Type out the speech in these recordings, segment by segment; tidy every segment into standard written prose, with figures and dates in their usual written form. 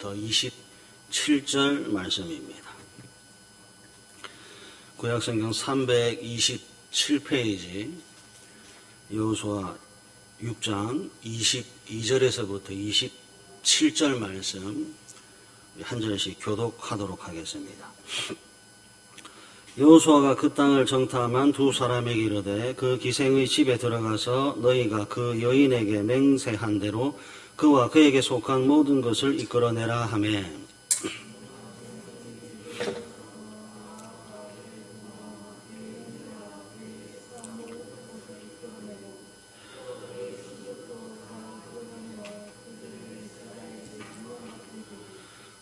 22절부터 27절 말씀입니다. 구약성경 327페이지 여호수아 6장 22절에서부터 27절 말씀 한 절씩 교독하도록 하겠습니다. 여호수아가 그 땅을 정탐한 두 사람에게 이르되 그 기생의 집에 들어가서 너희가 그 여인에게 맹세한 대로 그와 그에게 속한 모든 것을 이끌어내라 하매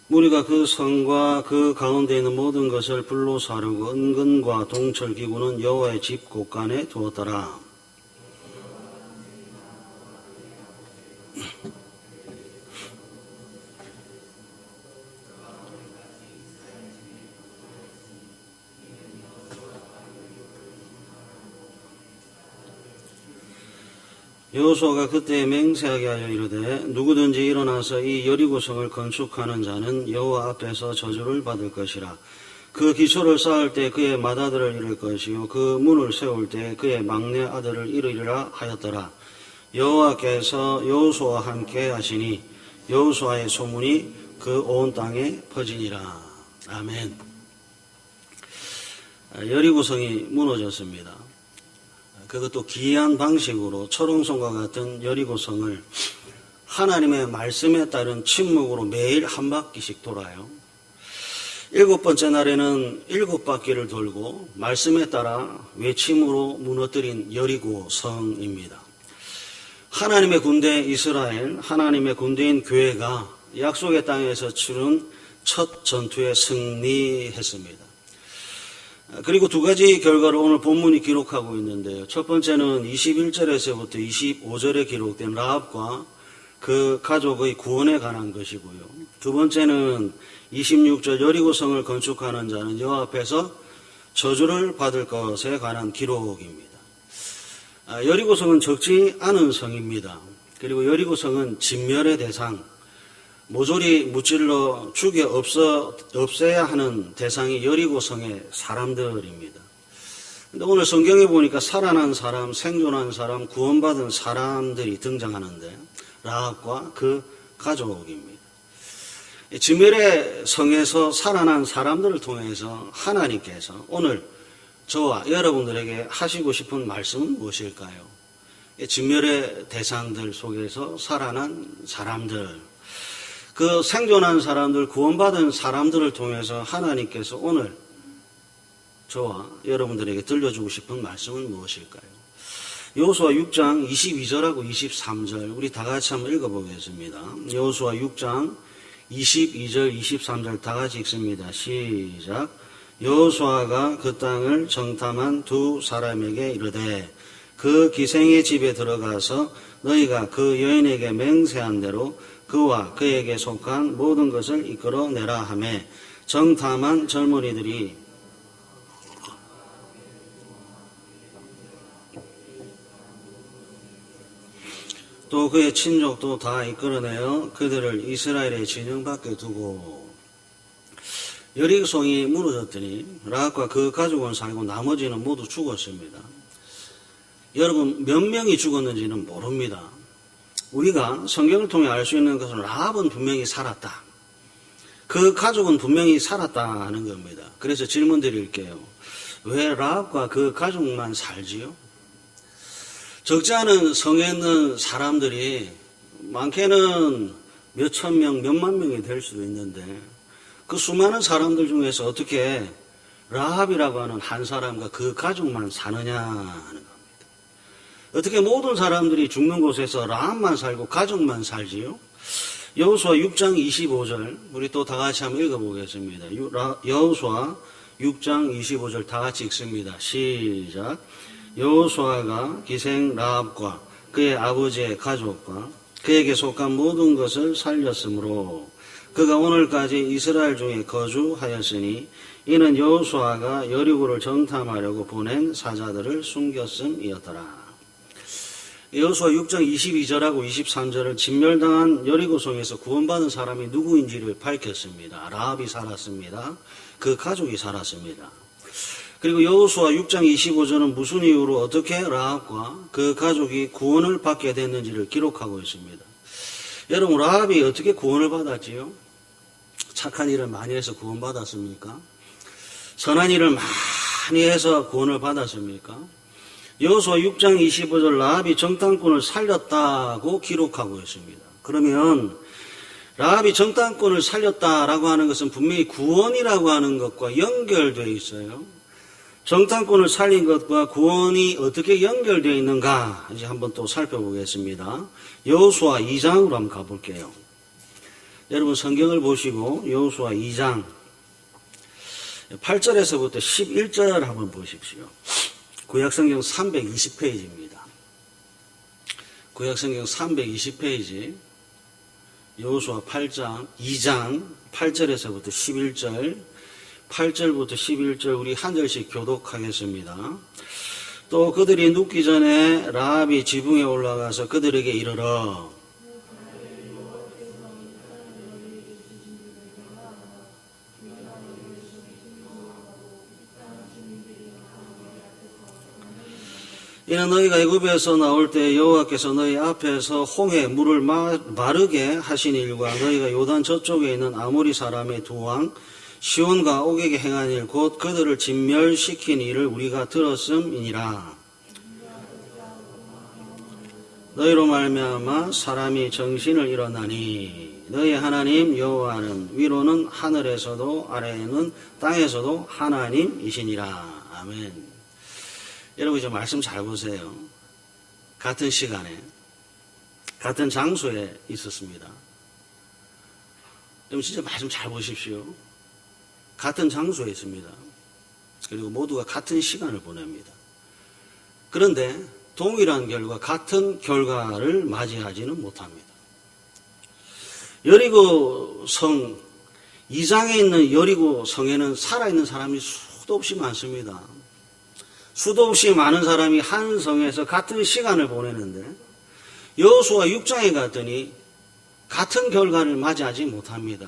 무리가 그 성과 그 가운데 있는 모든 것을 불로 사르고 은근과 동철 기구는 여호와의 집 곳간에 두었더라. 여호수아가 그때 맹세하게 하여 이르되 누구든지 일어나서 이 여리고성을 건축하는 자는 여호와 앞에서 저주를 받을 것이라. 그 기초를 쌓을 때 그의 맏아들을 잃을 것이요 그 문을 세울 때 그의 막내 아들을 잃으리라 하였더라. 여호와께서 여호수아와 함께 하시니 여호수아의 소문이 그 온 땅에 퍼지니라. 아멘. 여리고성이 무너졌습니다. 그것도 기이한 방식으로 철옹성과 같은 여리고성을 하나님의 말씀에 따른 침묵으로 매일 한 바퀴씩 돌아요. 7번째 날에는 7바퀴를 돌고 말씀에 따라 외침으로 무너뜨린 여리고성입니다. 하나님의 군대 이스라엘, 하나님의 군대인 교회가 약속의 땅에서 치른 첫 전투에 승리했습니다. 그리고 두 가지 결과를 오늘 본문이 기록하고 있는데요. 첫 번째는 21절에서부터 25절에 기록된 라합과 그 가족의 구원에 관한 것이고요. 두 번째는 26절 여리고성을 건축하는 자는 여호와 앞에서 저주를 받을 것에 관한 기록입니다. 여리고성은 적지 않은 성입니다. 그리고 여리고성은 진멸의 대상, 모조리 무찔러 죽여 없애야 하는 대상이 여리고성의 사람들입니다. 근데 오늘 성경에 보니까 살아난 사람, 생존한 사람, 구원받은 사람들이 등장하는데 라합과 그 가족입니다. 진멸의 성에서 살아난 사람들을 통해서 하나님께서 오늘 저와 여러분들에게 하시고 싶은 말씀은 무엇일까요? 진멸의 대상들 속에서 살아난 사람들, 그 생존한 사람들, 구원받은 사람들을 통해서 하나님께서 오늘 저와 여러분들에게 들려주고 싶은 말씀은 무엇일까요? 여호수아 6장 22절하고 23절 우리 다 같이 한번 읽어보겠습니다. 여호수아 6장 22절, 23절 다 같이 읽습니다. 시작. 여호수아가 그 땅을 정탐한 두 사람에게 이르되 그 기생의 집에 들어가서 너희가 그 여인에게 맹세한 대로 그와 그에게 속한 모든 것을 이끌어내라 하매 정탐한 젊은이들이 또 그의 친족도 다 이끌어내어 그들을 이스라엘의 진영 밖에 두고 여리고성이 무너졌더니 라합과 그 가족은 살고 나머지는 모두 죽었습니다. 여러분 몇 명이 죽었는지는 모릅니다. 우리가 성경을 통해 알 수 있는 것은 라합은 분명히 살았다. 그 가족은 분명히 살았다 하는 겁니다. 그래서 질문 드릴게요. 왜 라합과 그 가족만 살지요? 적지 않은 성에 있는 사람들이 많게는 몇천 명, 몇만 명이 될 수도 있는데 그 수많은 사람들 중에서 어떻게 라합이라고 하는 한 사람과 그 가족만 사느냐 하는 겁니다. 어떻게 모든 사람들이 죽는 곳에서 라합만 살고 가족만 살지요? 여호수아 6장 25절 우리 또 다 같이 한번 읽어보겠습니다. 여호수아 6장 25절 다 같이 읽습니다. 시작. 여호수아가 기생 라합과 그의 아버지의 가족과 그에게 속한 모든 것을 살렸으므로 그가 오늘까지 이스라엘 중에 거주하였으니 이는 여호수아가 여리고를 정탐하려고 보낸 사자들을 숨겼음이었더라. 여호수아 6장 22절하고 23절은 진멸당한 여리고성에서 구원받은 사람이 누구인지를 밝혔습니다. 라합이 살았습니다. 그 가족이 살았습니다. 그리고 여호수아 6장 25절은 무슨 이유로 어떻게 라합과 그 가족이 구원을 받게 됐는지를 기록하고 있습니다. 여러분, 라합이 어떻게 구원을 받았지요? 착한 일을 많이 해서 구원받았습니까? 선한 일을 많이 해서 구원을 받았습니까? 여호수아 6장 25절 라합이 정탐꾼을 살렸다고 기록하고 있습니다. 그러면 라합이 정탐꾼을 살렸다라고 하는 것은 분명히 구원이라고 하는 것과 연결되어 있어요. 정탐꾼을 살린 것과 구원이 어떻게 연결되어 있는가 이제 한번 또 살펴보겠습니다. 여호수아 2장으로 한번 가볼게요. 여러분 성경을 보시고 여호수아 2장 8절에서부터 11절 한번 보십시오. 구약성경 320페이지입니다. 구약성경 320페이지 여호수아 8장 2장 8절에서부터 11절 8절부터 11절 우리 한 절씩 교독하겠습니다. 또 그들이 눕기 전에 라합이 지붕에 올라가서 그들에게 이르러 이는 너희가 애굽에서 나올 때 여호와께서 너희 앞에서 홍해 물을 마르게 하신 일과 너희가 요단 저쪽에 있는 아모리 사람의 두 왕 시온과 옥에게 행한 일 곧 그들을 진멸시킨 일을 우리가 들었음이니라. 너희로 말미암아 사람이 정신을 잃었나니 너희 하나님 여호와는 위로는 하늘에서도 아래에는 땅에서도 하나님이시니라. 아멘. 여러분 이제 말씀 잘 보세요. 같은 시간에 같은 장소에 있었습니다. 여러분 진짜 말씀 잘 보십시오. 같은 장소에 있습니다. 그리고 모두가 같은 시간을 보냅니다. 그런데 동일한 결과 같은 결과를 맞이하지는 못합니다. 여리고 성 2장에 있는 여리고 성에는 살아있는 사람이 수도 없이 많습니다. 수도 없이 많은 사람이 한 성에서 같은 시간을 보내는데 여호수아 6장에 갔더니 같은 결과를 맞이하지 못합니다.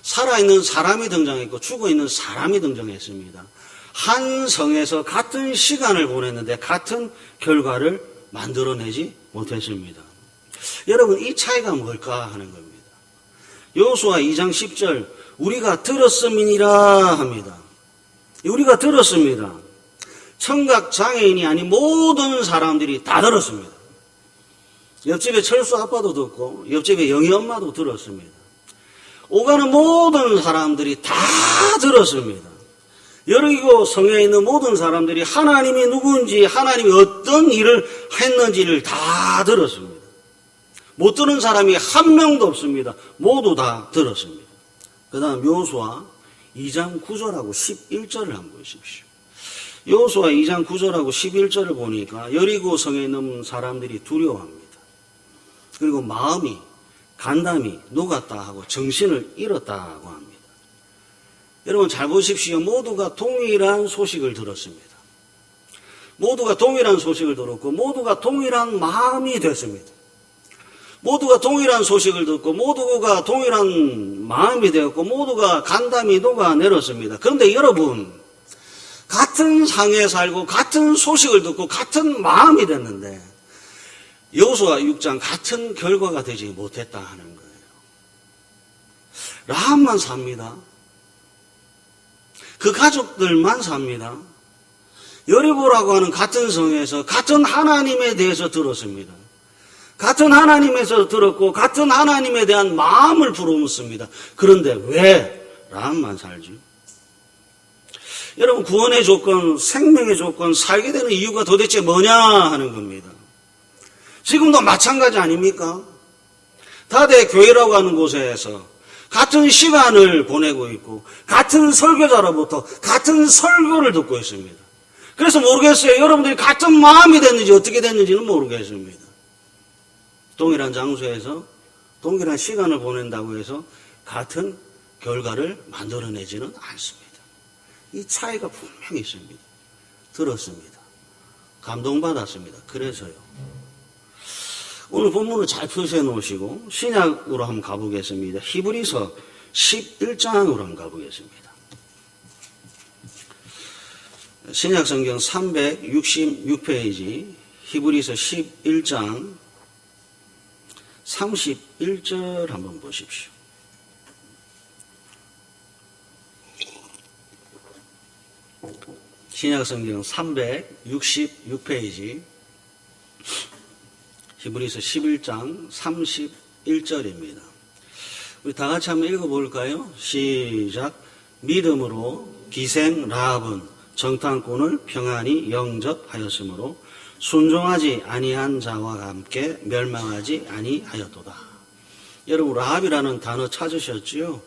살아있는 사람이 등장했고 죽어있는 사람이 등장했습니다. 한 성에서 같은 시간을 보냈는데 같은 결과를 만들어내지 못했습니다. 여러분 이 차이가 뭘까 하는 겁니다. 여호수아 2장 10절 우리가 들었음이니라 합니다. 우리가 들었습니다. 청각 장애인이 아닌 모든 사람들이 다 들었습니다. 옆집에 철수 아빠도 듣고 옆집에 영희 엄마도 들었습니다. 오가는 모든 사람들이 다 들었습니다. 여리고 성에 있는 모든 사람들이 하나님이 누구인지 하나님이 어떤 일을 했는지를 다 들었습니다. 못 들은 사람이 한 명도 없습니다. 모두 다 들었습니다. 그 다음 여호수아 2장 9절하고 11절을 한번 보십시오. 여호수아 2장 9절하고 11절을 보니까 여리고 성에 있는 사람들이 두려워합니다. 그리고 마음이 간담이 녹았다 하고 정신을 잃었다고 합니다. 여러분 잘 보십시오. 모두가 동일한 소식을 들었습니다. 모두가 동일한 소식을 들었고 모두가 동일한 마음이 됐습니다. 모두가 동일한 소식을 듣고 모두가 동일한 마음이 되었고 모두가 간담이 녹아내렸습니다. 그런데 여러분 같은 상에 살고 같은 소식을 듣고 같은 마음이 됐는데 여호수아 6장 같은 결과가 되지 못했다 하는 거예요. 라합만 삽니다. 그 가족들만 삽니다. 여리고라고 하는 같은 성에서 같은 하나님에 대해서 들었습니다. 같은 하나님에서 들었고 같은 하나님에 대한 마음을 불어넣습니다. 그런데 왜 라합만 살죠? 여러분 구원의 조건, 생명의 조건, 살게 되는 이유가 도대체 뭐냐 하는 겁니다. 지금도 마찬가지 아닙니까? 다대 교회라고 하는 곳에서 같은 시간을 보내고 있고 같은 설교자로부터 같은 설교를 듣고 있습니다. 그래서 모르겠어요. 여러분들이 같은 마음이 됐는지 어떻게 됐는지는 모르겠습니다. 동일한 장소에서 동일한 시간을 보낸다고 해서 같은 결과를 만들어내지는 않습니다. 이 차이가 분명히 있습니다. 들었습니다. 감동받았습니다. 그래서요. 오늘 본문을 잘 표시해 놓으시고 신약으로 한번 가보겠습니다. 히브리서 11장으로 한번 가보겠습니다. 신약 성경 366페이지 히브리서 11장 31절 한번 보십시오. 신약 성경 366페이지 히브리서 11장 31절입니다. 우리 다 같이 한번 읽어볼까요? 시작. 믿음으로 기생 라합은 정탐꾼을 평안히 영접하였으므로 순종하지 아니한 자와 함께 멸망하지 아니하였도다. 여러분, 라합이라는 단어 찾으셨지요?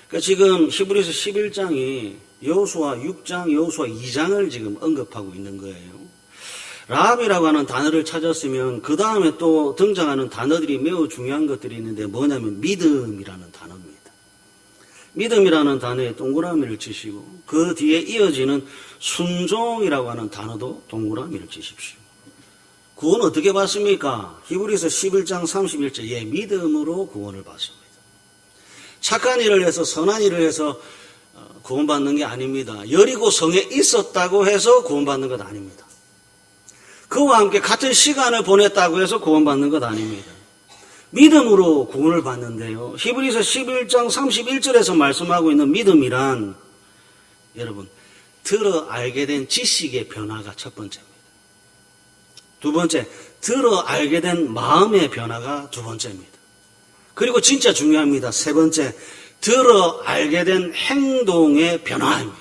그러니까 지금 히브리서 11장이 여호수아 6장, 여호수아 2장을 지금 언급하고 있는 거예요. 라합이라고 하는 단어를 찾았으면 그 다음에 또 등장하는 단어들이 매우 중요한 것들이 있는데 뭐냐면 믿음이라는 단어입니다. 믿음이라는 단어에 동그라미를 치시고 그 뒤에 이어지는 순종이라고 하는 단어도 동그라미를 치십시오. 구원 어떻게 받습니까? 히브리서 11장 31절 예, 믿음으로 구원을 받습니다. 착한 일을 해서 선한 일을 해서 구원받는 게 아닙니다. 여리고 성에 있었다고 해서 구원받는 것 아닙니다. 그와 함께 같은 시간을 보냈다고 해서 구원받는 것 아닙니다. 믿음으로 구원을 받는데요. 히브리서 11장 31절에서 말씀하고 있는 믿음이란 여러분 들어 알게 된 지식의 변화가 첫 번째입니다. 두 번째, 들어 알게 된 마음의 변화가 두 번째입니다. 그리고 진짜 중요합니다. 세 번째, 들어 알게 된 행동의 변화입니다.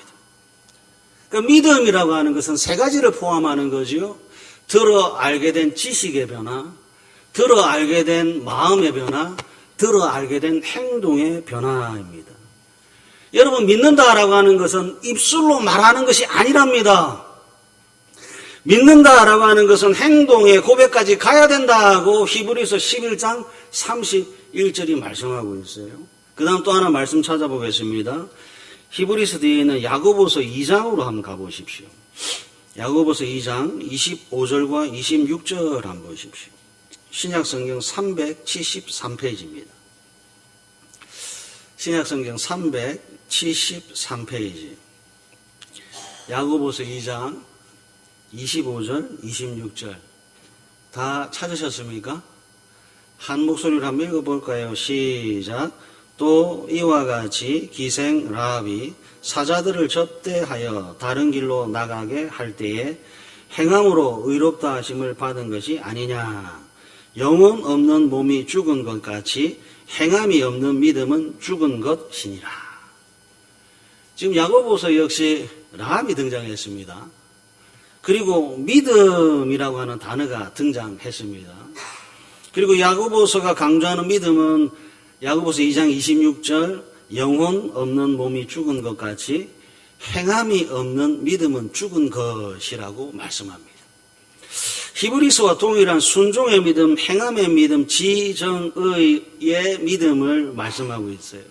그러니까 믿음이라고 하는 것은 세 가지를 포함하는 거지요. 들어 알게 된 지식의 변화, 들어 알게 된 마음의 변화, 들어 알게 된 행동의 변화입니다. 여러분, 믿는다라고 하는 것은 입술로 말하는 것이 아니랍니다. 믿는다라고 하는 것은 행동의 고백까지 가야 된다고 히브리서 11장 31절이 말씀하고 있어요. 그 다음 또 하나 말씀 찾아보겠습니다. 히브리서 뒤에 있는 야고보서 2장으로 한번 가보십시오. 야고보서 2장 25절과 26절 한번 보십시오. 신약성경 373페이지입니다. 신약성경 373페이지 야고보서 2장 25절, 26절 다 찾으셨습니까? 한 목소리로 한번 읽어볼까요? 시작. 또 이와 같이 기생 라합이 사자들을 접대하여 다른 길로 나가게 할 때에 행함으로 의롭다 하심을 받은 것이 아니냐. 영혼 없는 몸이 죽은 것 같이 행함이 없는 믿음은 죽은 것이니라. 지금 야고보서 역시 라합이 등장했습니다. 그리고 믿음이라고 하는 단어가 등장했습니다. 그리고 야고보서가 강조하는 믿음은 야고보서 2장 26절 영혼 없는 몸이 죽은 것 같이 행함이 없는 믿음은 죽은 것이라고 말씀합니다. 히브리서와 동일한 순종의 믿음, 행함의 믿음, 지정의의 믿음을 말씀하고 있어요.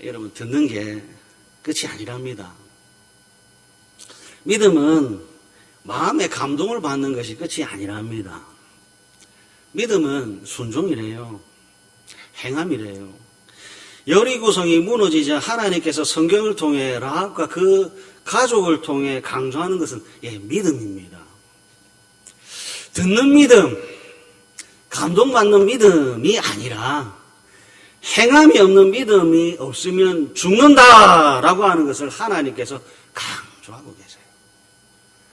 여러분 듣는 게 끝이 아니랍니다. 믿음은 마음의 감동을 받는 것이 끝이 아니랍니다. 믿음은 순종이래요. 행함이래요. 여리고성이 무너지자 하나님께서 성경을 통해 라합과 그 가족을 통해 강조하는 것은 믿음입니다. 듣는 믿음, 감동받는 믿음이 아니라 행함이 없는 믿음이 없으면 죽는다라고 하는 것을 하나님께서 강조하고 계세요.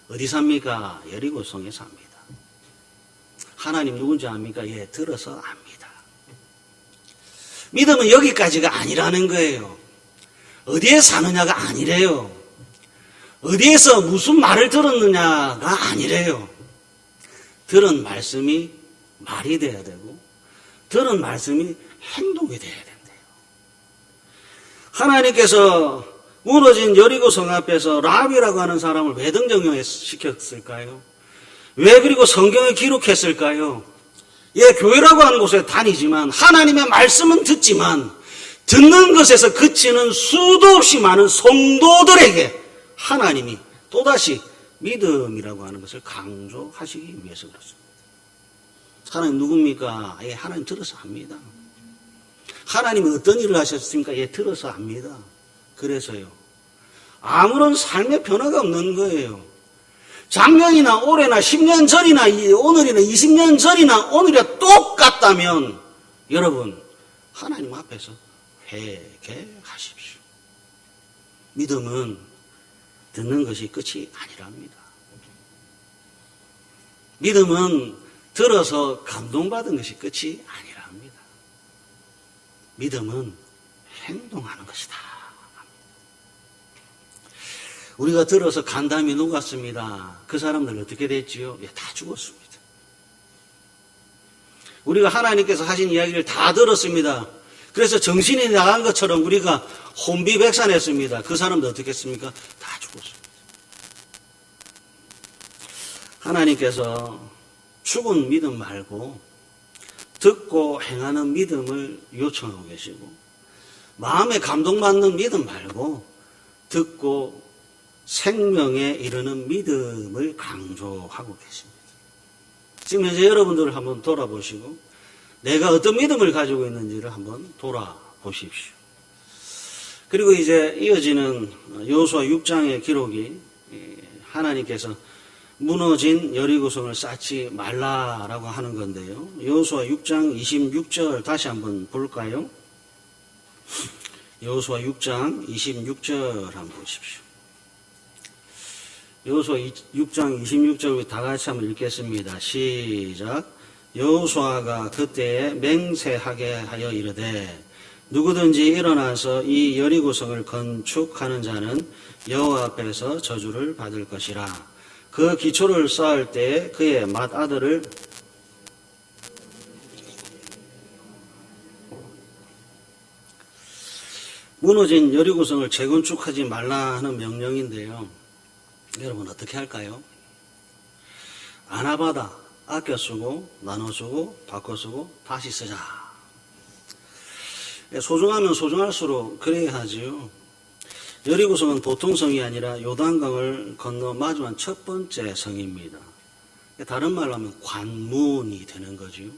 어디 삽니까? 여리고성에 삽니다. 하나님 누군지 압니까? 들어서 압니다. 믿음은 여기까지가 아니라는 거예요. 어디에 사느냐가 아니래요. 어디에서 무슨 말을 들었느냐가 아니래요. 들은 말씀이 말이 돼야 되고 들은 말씀이 행동이 돼야 된대요. 하나님께서 무너진 여리고 성 앞에서 라합이라고 하는 사람을 왜 등장시켰을까요? 왜 그리고 성경에 기록했을까요? 교회라고 하는 곳에 다니지만 하나님의 말씀은 듣지만 듣는 것에서 그치는 수도 없이 많은 성도들에게 하나님이 또다시 믿음이라고 하는 것을 강조하시기 위해서 그렇습니다. 하나님 누굽니까? 예, 하나님 들어서 압니다. 하나님은 어떤 일을 하셨습니까? 예, 들어서 압니다. 그래서요. 아무런 삶의 변화가 없는 거예요. 작년이나 올해나 10년 전이나 오늘이나 20년 전이나 오늘이나 똑같다면 여러분 하나님 앞에서 회개하십시오. 믿음은 듣는 것이 끝이 아니랍니다. 믿음은 들어서 감동받은 것이 끝이 아니랍니다. 믿음은 행동하는 것이다. 우리가 들어서 간담이 녹았습니다. 그 사람들 어떻게 됐지요? 예, 다 죽었습니다. 우리가 하나님께서 하신 이야기를 다 들었습니다. 그래서 정신이 나간 것처럼 우리가 혼비백산했습니다. 그 사람들 어떻게 했습니까? 다 죽었습니다. 하나님께서 죽은 믿음 말고 듣고 행하는 믿음을 요청하고 계시고, 마음에 감동받는 믿음 말고 듣고 생명에 이르는 믿음을 강조하고 계십니다. 지금 현재 여러분들을 한번 돌아보시고 내가 어떤 믿음을 가지고 있는지를 한번 돌아보십시오. 그리고 이제 이어지는 여호수아 6장의 기록이 하나님께서 무너진 여리고성을 쌓지 말라라고 하는 건데요. 여호수아 6장 26절 다시 한번 볼까요? 여호수아 6장 26절 한번 보십시오. 여호수아 6장 26절 다 같이 한번 읽겠습니다. 시작. 여호수아가 그때에 맹세하게 하여 이르되 누구든지 일어나서 이 여리고성을 건축하는 자는 여호와 앞에서 저주를 받을 것이라. 그 기초를 쌓을 때에 그의 맏아들을 무너진 여리고성을 재건축하지 말라 하는 명령인데요. 여러분 어떻게 할까요? 아나바다 아껴 쓰고 나눠 쓰고 바꿔 쓰고 다시 쓰자. 소중하면 소중할수록 그래야 하지요. 여리고성은 보통 성이 아니라 요단강을 건너 마주한 첫 번째 성입니다. 다른 말로 하면 관문이 되는 거지요.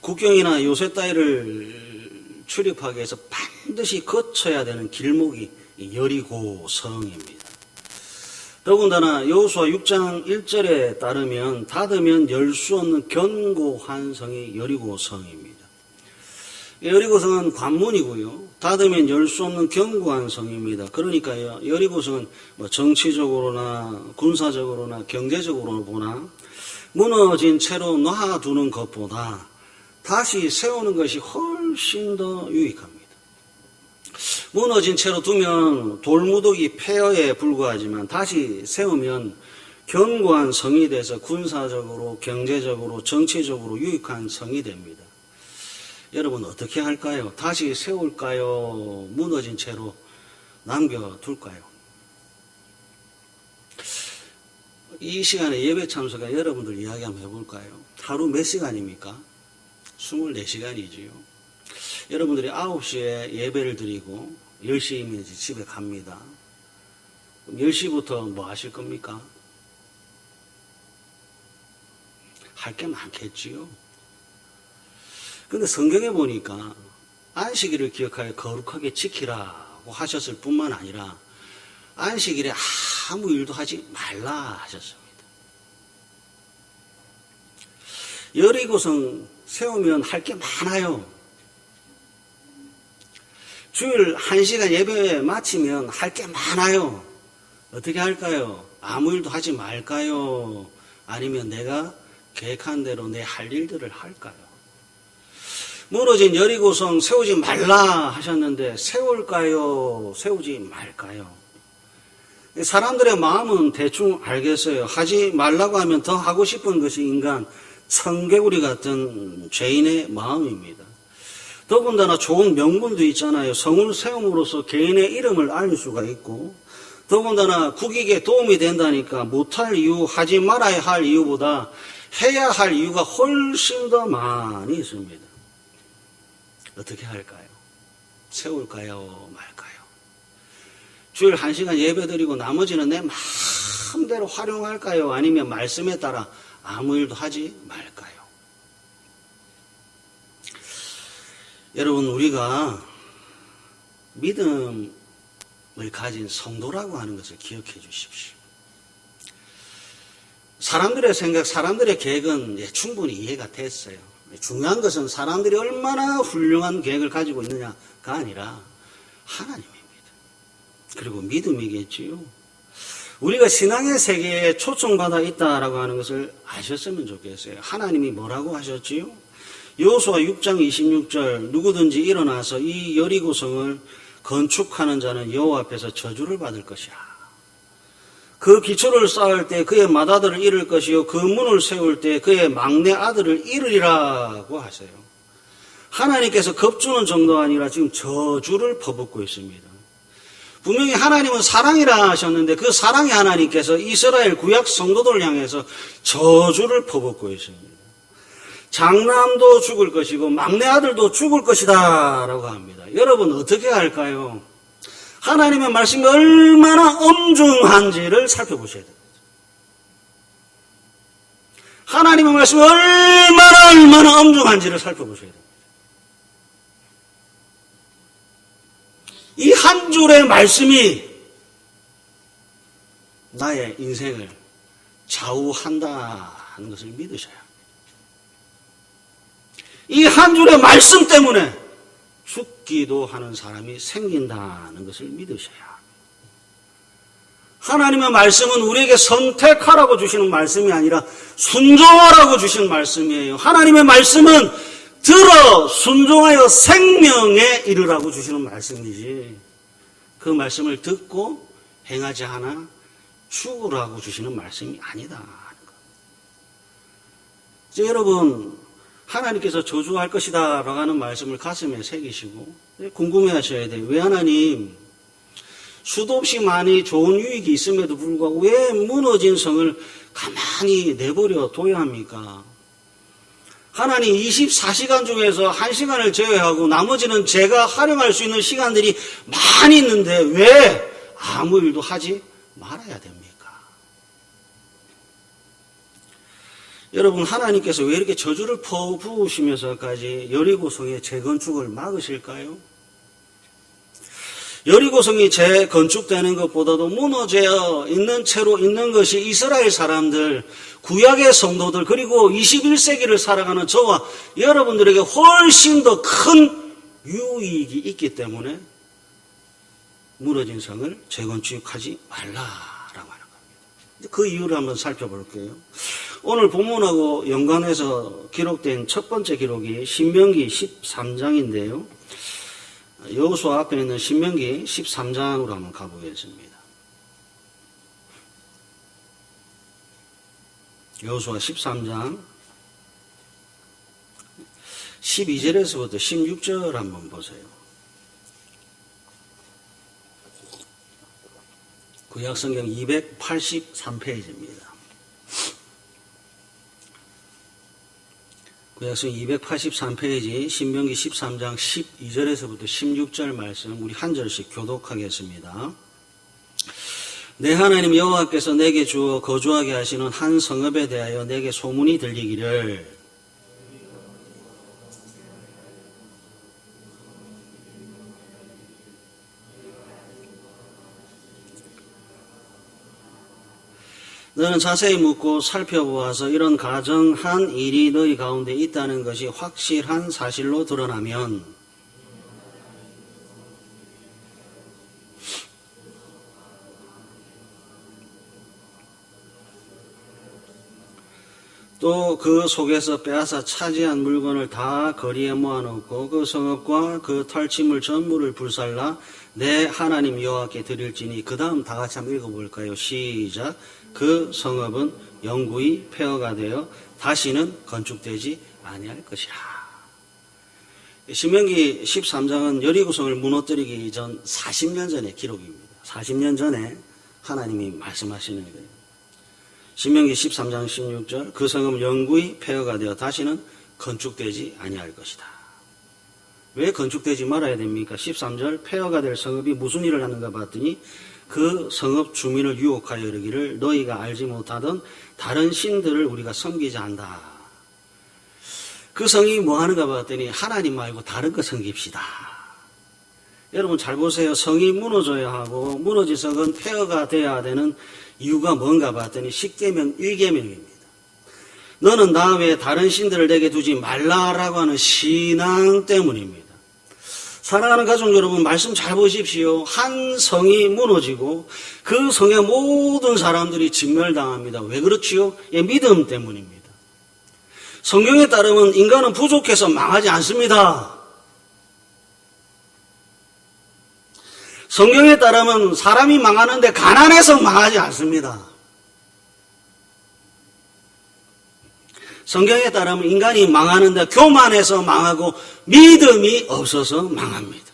국경이나 요새 따위를 출입하기 위해서 반드시 거쳐야 되는 길목이 여리고성입니다. 더군다나 여호수아 6장 1절에 따르면 닫으면 열 수 없는 견고한 성이 여리고성입니다. 여리고성은 관문이고요. 닫으면 열 수 없는 견고한 성입니다. 그러니까 여리고성은 정치적으로나 군사적으로나 경제적으로 보나 무너진 채로 놔두는 것보다 다시 세우는 것이 훨씬 더 유익합니다. 무너진 채로 두면 돌무더기 폐허에 불과하지만 다시 세우면 견고한 성이 돼서 군사적으로, 경제적으로, 정치적으로 유익한 성이 됩니다. 여러분 어떻게 할까요? 다시 세울까요? 무너진 채로 남겨둘까요? 이 시간에 예배 참석한 여러분들 이야기 한번 해볼까요? 하루 몇 시간입니까? 24시간이지요. 여러분들이 9시에 예배를 드리고 10시이면 이제 집에 갑니다. 그럼 10시부터 뭐 하실 겁니까? 할 게 많겠지요. 근데 성경에 보니까 안식일을 기억하여 거룩하게 지키라고 하셨을 뿐만 아니라 안식일에 아무 일도 하지 말라 하셨습니다. 여리고성 세우면 할 게 많아요. 주일 1시간 예배 마치면 할 게 많아요. 어떻게 할까요? 아무 일도 하지 말까요? 아니면 내가 계획한 대로 내 할 일들을 할까요? 무너진 여리고성 세우지 말라 하셨는데 세울까요? 세우지 말까요? 사람들의 마음은 대충 알겠어요. 하지 말라고 하면 더 하고 싶은 것이 인간 청개구리 같은 죄인의 마음입니다. 더군다나 좋은 명분도 있잖아요. 성을 세움으로써 개인의 이름을 알릴 수가 있고, 더군다나 국익에 도움이 된다니까 못할 이유, 하지 말아야 할 이유보다 해야 할 이유가 훨씬 더 많이 있습니다. 어떻게 할까요? 세울까요? 말까요? 주일 1시간 예배드리고 나머지는 내 마음대로 활용할까요? 아니면 말씀에 따라 아무 일도 하지 말까요? 여러분, 우리가 믿음을 가진 성도라고 하는 것을 기억해 주십시오. 사람들의 생각, 사람들의 계획은 충분히 이해가 됐어요. 중요한 것은 사람들이 얼마나 훌륭한 계획을 가지고 있느냐가 아니라 하나님입니다. 그리고 믿음이겠지요. 우리가 신앙의 세계에 초청받아 있다라고 하는 것을 아셨으면 좋겠어요. 하나님이 뭐라고 하셨지요? 여호수아 6장 26절, 누구든지 일어나서 이 여리고성을 건축하는 자는 여호와 앞에서 저주를 받을 것이라. 그 기초를 쌓을 때 그의 맏아들을 잃을 것이요 그 문을 세울 때 그의 막내 아들을 잃으리라고 하세요. 하나님께서 겁주는 정도가 아니라 지금 저주를 퍼붓고 있습니다. 분명히 하나님은 사랑이라 하셨는데 그 사랑의 하나님께서 이스라엘 구약 성도들을 향해서 저주를 퍼붓고 있습니다. 장남도 죽을 것이고 막내 아들도 죽을 것이다 라고 합니다. 여러분 어떻게 할까요? 하나님의 말씀이 얼마나 엄중한지를 살펴보셔야 됩니다. 하나님의 말씀이 얼마나 엄중한지를 살펴보셔야 됩니다. 이 한 줄의 말씀이 나의 인생을 좌우한다는 것을 믿으셔야 합니다. 이 한 줄의 말씀 때문에 죽기도 하는 사람이 생긴다는 것을 믿으셔야 합니다. 하나님의 말씀은 우리에게 선택하라고 주시는 말씀이 아니라 순종하라고 주시는 말씀이에요. 하나님의 말씀은 들어 순종하여 생명에 이르라고 주시는 말씀이지 그 말씀을 듣고 행하지 않아 죽으라고 주시는 말씀이 아니다. 여러분 하나님께서 저주할 것이다 라고 하는 말씀을 가슴에 새기시고 궁금해하셔야 돼요. 왜 하나님 수도 없이 많이 좋은 유익이 있음에도 불구하고 왜 무너진 성을 가만히 내버려 둬야 합니까? 하나님 24시간 중에서 1시간을 제외하고 나머지는 제가 활용할 수 있는 시간들이 많이 있는데 왜 아무 일도 하지 말아야 됩니까? 여러분 하나님께서 왜 이렇게 저주를 퍼부으시면서까지 여리고성의 재건축을 막으실까요? 여리고성이 재건축되는 것보다도 무너져 있는 채로 있는 것이 이스라엘 사람들, 구약의 성도들, 그리고 21세기를 살아가는 저와 여러분들에게 훨씬 더 큰 유익이 있기 때문에 무너진 성을 재건축하지 말라라고 하는 겁니다. 그 이유를 한번 살펴볼게요. 오늘 본문하고 연관해서 기록된 첫 번째 기록이 신명기 13장인데요. 여호수아 앞에 있는 신명기 13장으로 한번 가보겠습니다. 여호수아 13장 12절에서부터 16절 한번 보세요. 구약성경 283페이지입니다. 구약성 283페이지 신명기 13장 12절에서부터 16절 말씀 우리 한 절씩 교독하겠습니다. 내 하나님 여호와께서 내게 주어 거주하게 하시는 한 성읍에 대하여 내게 소문이 들리기를 너는 자세히 묻고 살펴보아서 이런 가정한 일이 너희 가운데 있다는 것이 확실한 사실로 드러나면 또 그 속에서 빼앗아 차지한 물건을 다 거리에 모아놓고 그 성읍과 그 털침을 전부를 불살라 내 하나님 여호와께 드릴지니 그 다음 다 같이 한번 읽어볼까요? 시작. 그 성읍은 영구히 폐허가 되어 다시는 건축되지 아니할 것이라. 신명기 13장은 여리고성을 무너뜨리기 전 40년 전의 기록입니다. 40년 전에 하나님이 말씀하시는 거예요. 신명기 13장 16절 그 성읍은 영구히 폐허가 되어 다시는 건축되지 아니할 것이다. 왜 건축되지 말아야 됩니까? 13절 폐허가 될 성읍이 무슨 일을 하는가 봤더니 그 성읍 주민을 유혹하여 이르기를 너희가 알지 못하던 다른 신들을 우리가 섬기자 한다. 그 성이 뭐 하는가 봤더니 하나님 말고 다른 거 섬깁시다. 여러분 잘 보세요. 성이 무너져야 하고 무너진 성은 폐허가 돼야 되는 이유가 뭔가 봤더니 십계명 1계명입니다. 너는 나 외에 다른 신들을 내게 두지 말라라고 하는 신앙 때문입니다. 사랑하는 가족 여러분, 말씀 잘 보십시오. 한 성이 무너지고 그 성의 모든 사람들이 진멸당합니다. 왜 그렇지요? 믿음 때문입니다. 성경에 따르면 인간은 부족해서 망하지 않습니다. 성경에 따르면 사람이 망하는데 가난해서 망하지 않습니다. 성경에 따르면 인간이 망하는데 교만해서 망하고 믿음이 없어서 망합니다.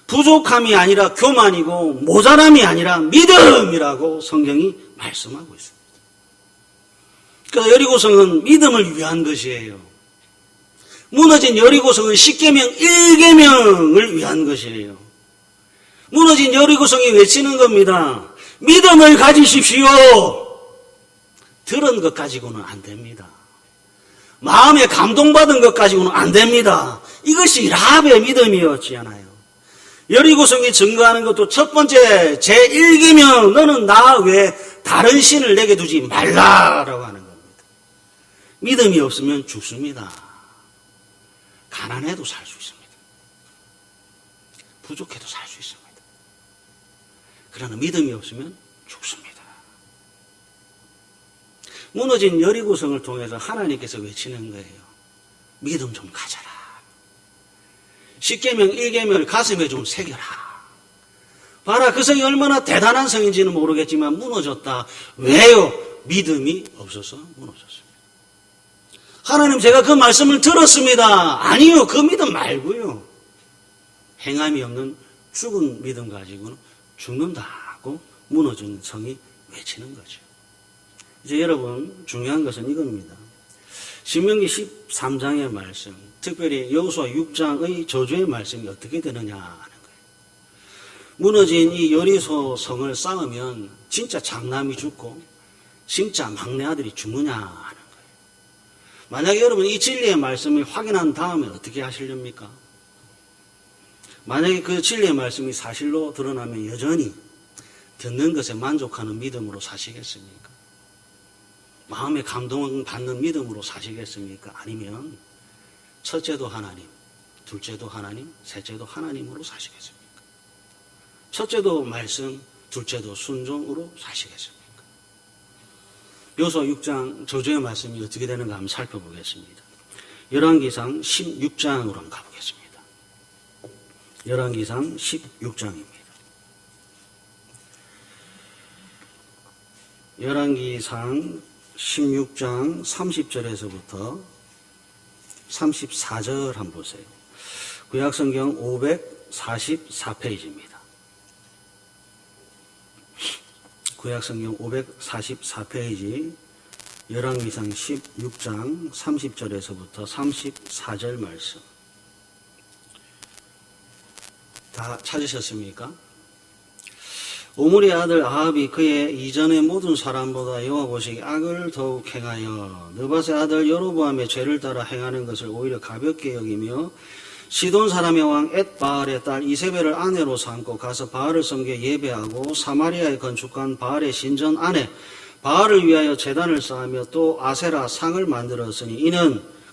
부족함이 아니라 교만이고 모자람이 아니라 믿음이라고 성경이 말씀하고 있습니다. 그래서 여리고성은 믿음을 위한 것이에요. 무너진 여리고성은 십계명 1계명을 위한 것이에요. 무너진 여리고성이 외치는 겁니다. 믿음을 가지십시오. 들은 것 가지고는 안 됩니다. 마음에 감동받은 것 가지고는 안 됩니다. 이것이 라합의 믿음이었잖아요. 여리고성이 증거하는 것도 첫 번째 제1계명 너는 나 외에 다른 신을 내게 두지 말라라고 하는 겁니다. 믿음이 없으면 죽습니다. 가난해도 살 수 있습니다. 부족해도 살 수 있습니다. 그러나 믿음이 없으면 죽습니다. 무너진 여리고성을 통해서 하나님께서 외치는 거예요. 믿음 좀 가져라. 십계명 1계명을 가슴에 좀 새겨라. 봐라, 그 성이 얼마나 대단한 성인지는 모르겠지만 무너졌다. 왜요? 믿음이 없어서 무너졌습니다. 하나님, 제가 그 말씀을 들었습니다. 아니요, 그 믿음 말고요. 행함이 없는 죽은 믿음 가지고는 죽는다고 무너진 성이 외치는 거죠. 이제 여러분, 중요한 것은 이겁니다. 신명기 13장의 말씀, 특별히 여호수아 6장의 저주의 말씀이 어떻게 되느냐 하는 거예요. 무너진 이 여리고 성을 쌓으면 진짜 장남이 죽고 진짜 막내 아들이 죽느냐 하는 거예요. 만약에 여러분 이 진리의 말씀을 확인한 다음에 어떻게 하시렵니까? 만약에 그 진리의 말씀이 사실로 드러나면 여전히 듣는 것에 만족하는 믿음으로 사시겠습니까? 마음에 감동받는 믿음으로 사시겠습니까? 아니면 첫째도 하나님, 둘째도 하나님, 셋째도 하나님으로 사시겠습니까? 첫째도 말씀, 둘째도 순종으로 사시겠습니까? 여호수아 6장 저주의 말씀이 어떻게 되는가 한번 살펴보겠습니다. 열왕기상 16장으로 한번 가보겠습니다. 열왕기상 16장입니다. 열왕기상 16장 30절에서부터 34절 한번 보세요. 구약성경 544페이지입니다. 구약성경 544페이지 열왕기상 16장 30절에서부터 34절 말씀. 다 찾으셨습니까? 오므리의 아들 아합이 그의 이전의 모든 사람보다 여호와 보시기에 악을 더욱 행하여 느밧의 아들 여로보암의 죄를 따라 행하는 것을 오히려 가볍게 여기며 시돈 사람의 왕 엣바알의 딸 이세벨을 아내로 삼고 가서 바알을 섬겨 예배하고 사마리아에 건축한 바알의 신전 안에 바알을 위하여 제단을 쌓으며 또 아세라 상을 만들었으니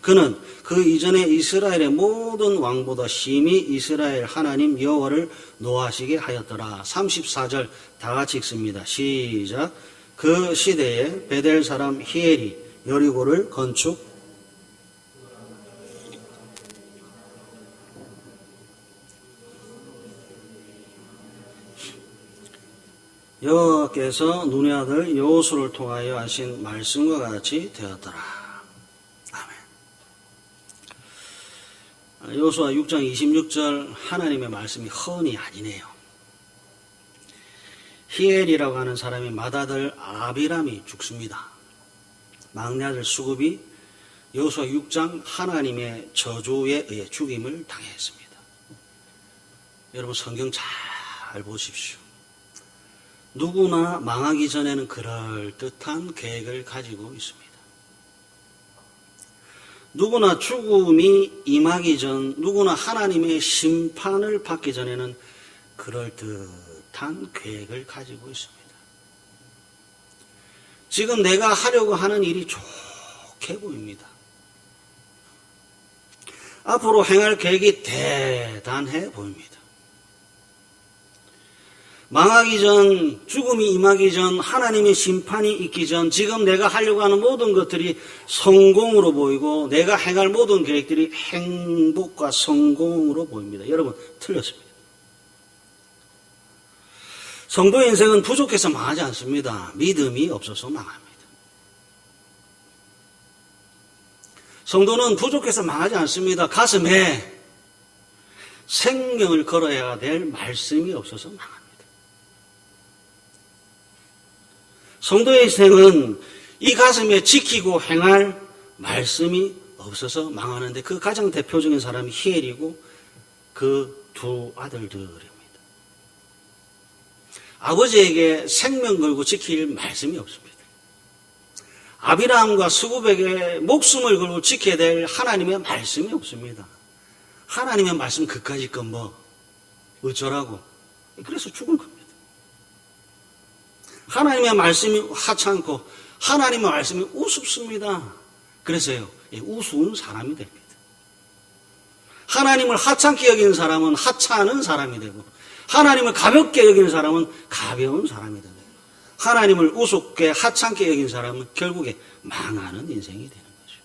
그는 그 이전에 이스라엘의 모든 왕보다 심히 이스라엘 하나님 여호와를 노하시게 하였더라. 34절 다 같이 읽습니다. 시작. 그 시대에 베델 사람 히엘이 여리고를 건축 여호와께서 눈의 아들 여호수를 통하여 하신 말씀과 같이 되었더라. 여호수아 6장 26절 하나님의 말씀이 헌이 아니네요. 히엘이라고 하는 사람이 맏아들 아비람이 죽습니다. 막내 아들 수굽이 여호수아 6장 하나님의 저주에 의해 죽임을 당했습니다. 여러분 성경 잘 보십시오. 누구나 망하기 전에는 그럴듯한 계획을 가지고 있습니다. 누구나 죽음이 임하기 전, 누구나 하나님의 심판을 받기 전에는 그럴듯한 계획을 가지고 있습니다. 지금 내가 하려고 하는 일이 좋게 보입니다. 앞으로 행할 계획이 대단해 보입니다. 망하기 전, 죽음이 임하기 전, 하나님의 심판이 있기 전, 지금 내가 하려고 하는 모든 것들이 성공으로 보이고 내가 행할 모든 계획들이 행복과 성공으로 보입니다. 여러분, 틀렸습니다. 성도의 인생은 부족해서 망하지 않습니다. 믿음이 없어서 망합니다. 성도는 부족해서 망하지 않습니다. 가슴에 생명을 걸어야 될 말씀이 없어서 망합니다. 성도의 인생은 이 가슴에 지키고 행할 말씀이 없어서 망하는데 그 가장 대표적인 사람이 히엘이고 그 두 아들들입니다. 아버지에게 생명 걸고 지킬 말씀이 없습니다. 아비라함과 수굽에게 목숨을 걸고 지켜야 될 하나님의 말씀이 없습니다. 하나님의 말씀 그까짓 건 뭐 어쩌라고. 그래서 죽은 겁니다. 하나님의 말씀이 하찮고 하나님의 말씀이 우습습니다. 그래서요, 우스운 사람이 됩니다. 하나님을 하찮게 여기는 사람은 하찮은 사람이 되고 하나님을 가볍게 여기는 사람은 가벼운 사람이 됩니다. 하나님을 우습게 하찮게 여긴 사람은 결국에 망하는 인생이 되는 거죠.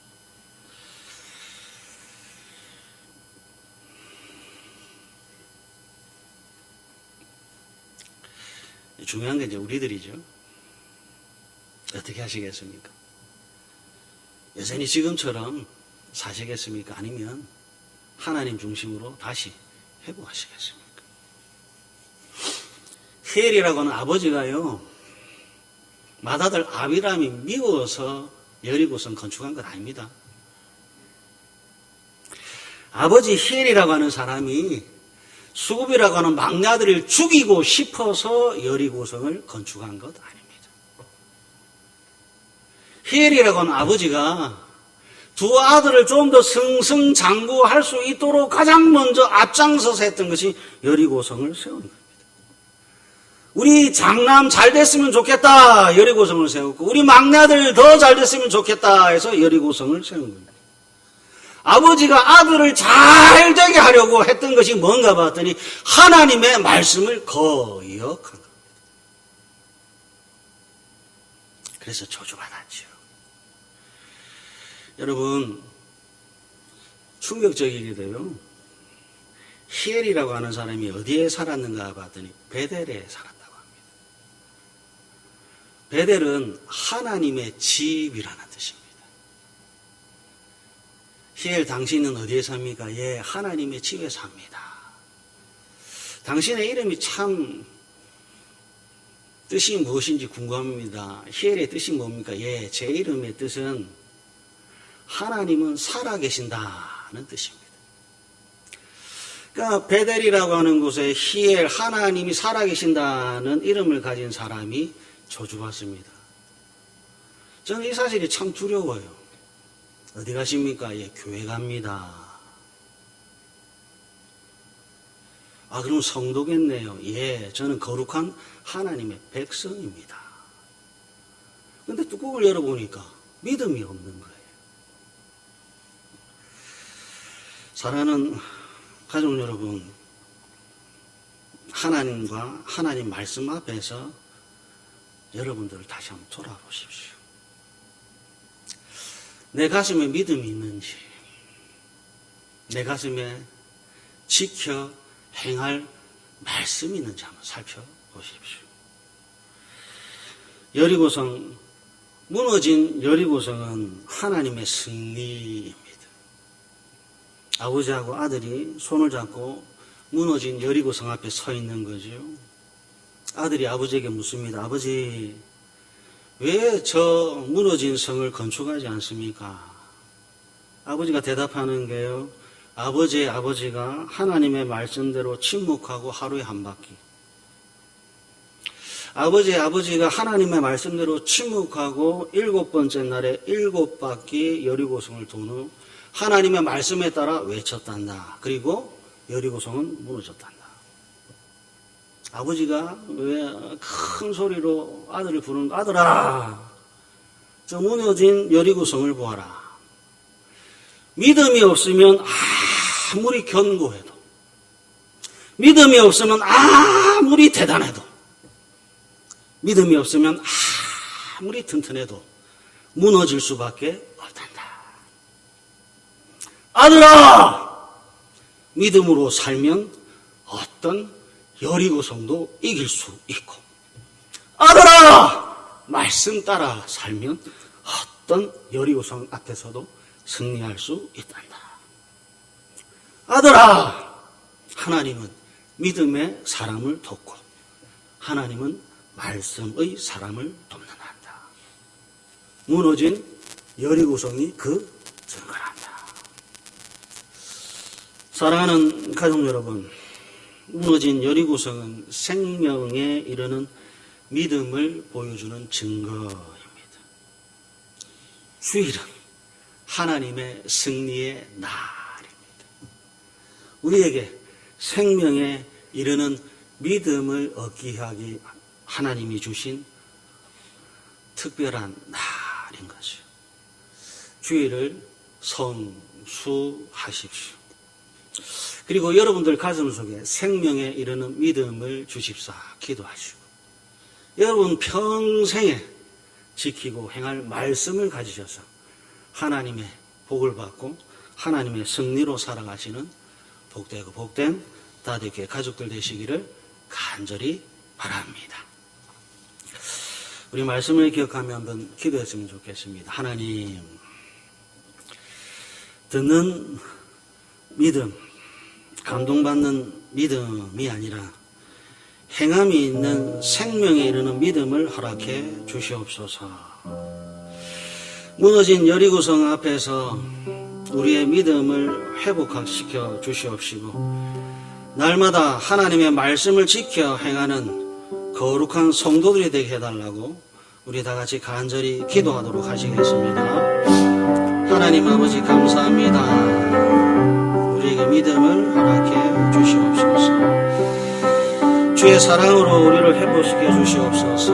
중요한 게 이제 우리들이죠. 어떻게 하시겠습니까? 여전히 지금처럼 사시겠습니까? 아니면 하나님 중심으로 다시 회복하시겠습니까? 히엘이라고 하는 아버지가요, 맏아들 아비람이 미워서 여리고성 건축한 건 아닙니다. 아버지 히엘이라고 하는 사람이 수굽이라고 하는 막내 아들을 죽이고 싶어서 여리고성을 건축한 것 아닙니다. 히엘이라고 하는 아버지가 두 아들을 좀 더 승승장구할 수 있도록 가장 먼저 앞장서서 했던 것이 여리고성을 세운 겁니다. 우리 장남 잘 됐으면 좋겠다 여리고성을 세웠고 우리 막내 아들 더 잘 됐으면 좋겠다 해서 여리고성을 세운 겁니다. 아버지가 아들을 잘 되게 하려고 했던 것이 뭔가 봤더니 하나님의 말씀을 거역한 겁니다. 그래서 저주받았죠. 여러분, 충격적이게도요, 히엘이라고 하는 사람이 어디에 살았는가 봤더니 베델에 살았다고 합니다. 베델은 하나님의 집이라는 뜻입니다. 히엘, 당신은 어디에 삽니까? 예, 하나님의 집에 삽니다. 당신의 이름이 참 뜻이 무엇인지 궁금합니다. 히엘의 뜻이 뭡니까? 예, 제 이름의 뜻은 하나님은 살아계신다는 뜻입니다. 그러니까 베델이라고 하는 곳에 히엘, 하나님이 살아계신다는 이름을 가진 사람이 저주받습니다. 저는 이 사실이 참 두려워요. 어디 가십니까? 예, 교회 갑니다. 아, 그럼 성도겠네요. 예, 저는 거룩한 하나님의 백성입니다. 근데 뚜껑을 열어보니까 믿음이 없는 거예요. 사랑하는 가족 여러분, 하나님과 하나님 말씀 앞에서 여러분들을 다시 한번 돌아보십시오. 내 가슴에 믿음이 있는지, 내 가슴에 지켜 행할 말씀이 있는지 한번 살펴보십시오. 여리고성, 무너진 여리고성은 하나님의 승리입니다. 아버지하고 아들이 손을 잡고 무너진 여리고성 앞에 서 있는 거죠. 아들이 아버지에게 묻습니다. 아버지, 왜 저 무너진 성을 건축하지 않습니까? 아버지가 대답하는 게요, 아버지의 아버지가 하나님의 말씀대로 침묵하고 하루에 한 바퀴, 아버지의 아버지가 하나님의 말씀대로 침묵하고 7번째 날에 7바퀴 여리고성을 돈 후 하나님의 말씀에 따라 외쳤단다. 그리고 여리고성은 무너졌단다. 아버지가 왜 큰 소리로 아들을 부르는, 아들아, 저 무너진 여리고성을 보아라. 믿음이 없으면 아무리 견고해도, 믿음이 없으면 아무리 대단해도, 믿음이 없으면 아무리 튼튼해도 무너질 수밖에 없단다. 아들아! 믿음으로 살면 어떤 여리고성도 이길 수 있고, 아들아! 말씀 따라 살면 어떤 여리고성 앞에서도 승리할 수 있단다. 아들아! 하나님은 믿음의 사람을 돕고 하나님은 말씀의 사람을 돕는다. 무너진 여리고성이 그 증거란다. 사랑하는 가족 여러분, 무너진 여리고성은 생명에 이르는 믿음을 보여주는 증거입니다. 주일은 하나님의 승리의 날입니다. 우리에게 생명에 이르는 믿음을 얻게 하기 하나님이 주신 특별한 날인 것이요. 주일을 성수하십시오. 그리고 여러분들 가슴 속에 생명에 이르는 믿음을 주십사 기도하시고, 여러분 평생에 지키고 행할 말씀을 가지셔서 하나님의 복을 받고 하나님의 승리로 살아가시는 복되고 복된 다되게 가족들 되시기를 간절히 바랍니다. 우리 말씀을 기억하며 한번 기도했으면 좋겠습니다. 하나님, 듣는 믿음, 감동받는 믿음이 아니라 행함이 있는 생명에 이르는 믿음을 허락해 주시옵소서. 무너진 여리고성 앞에서 우리의 믿음을 회복시켜 주시옵시고, 날마다 하나님의 말씀을 지켜 행하는 거룩한 성도들이 되게 해달라고 우리 다 같이 간절히 기도하도록 하시겠습니다. 하나님 아버지 감사합니다. 우리에게 믿음을 허락해 주시옵소서. 주의 사랑으로 우리를 회복시켜 주시옵소서.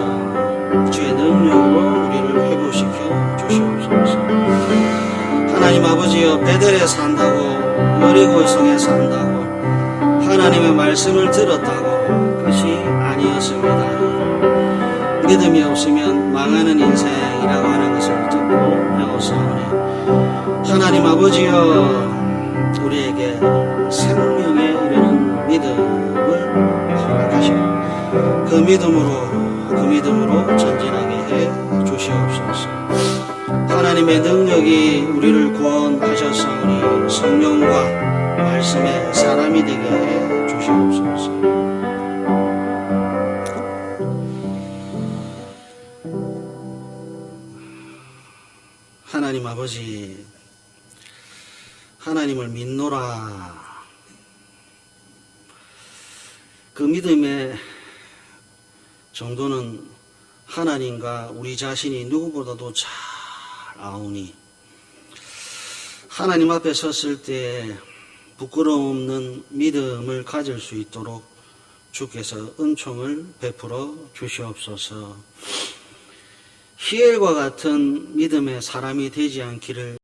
주의 능력으로 우리를 회복시켜 주시옵소서. 하나님 아버지여, 베델에 산다고, 여리고성에 산다고 하나님의 말씀을 들었다고 그것이 아니었습니다. 믿음이 없으면 망하는 인생이라고 하는 것을 듣고 배웠사오니, 하나님 아버지여, 우리에게 생명에 이르는 믿음을 허락하시고 그 믿음으로 전진하게 해 주시옵소서. 하나님의 능력이 우리를 구원하셨사오니 성령과 말씀의 사람이 되게 해 주시옵소서. 하나님 아버지, 하나님을 믿노라. 그 믿음의 정도는 하나님과 우리 자신이 누구보다도 잘 아오니, 하나님 앞에 섰을 때 부끄러움 없는 믿음을 가질 수 있도록 주께서 은총을 베풀어 주시옵소서. 히엘과 같은 믿음의 사람이 되지 않기를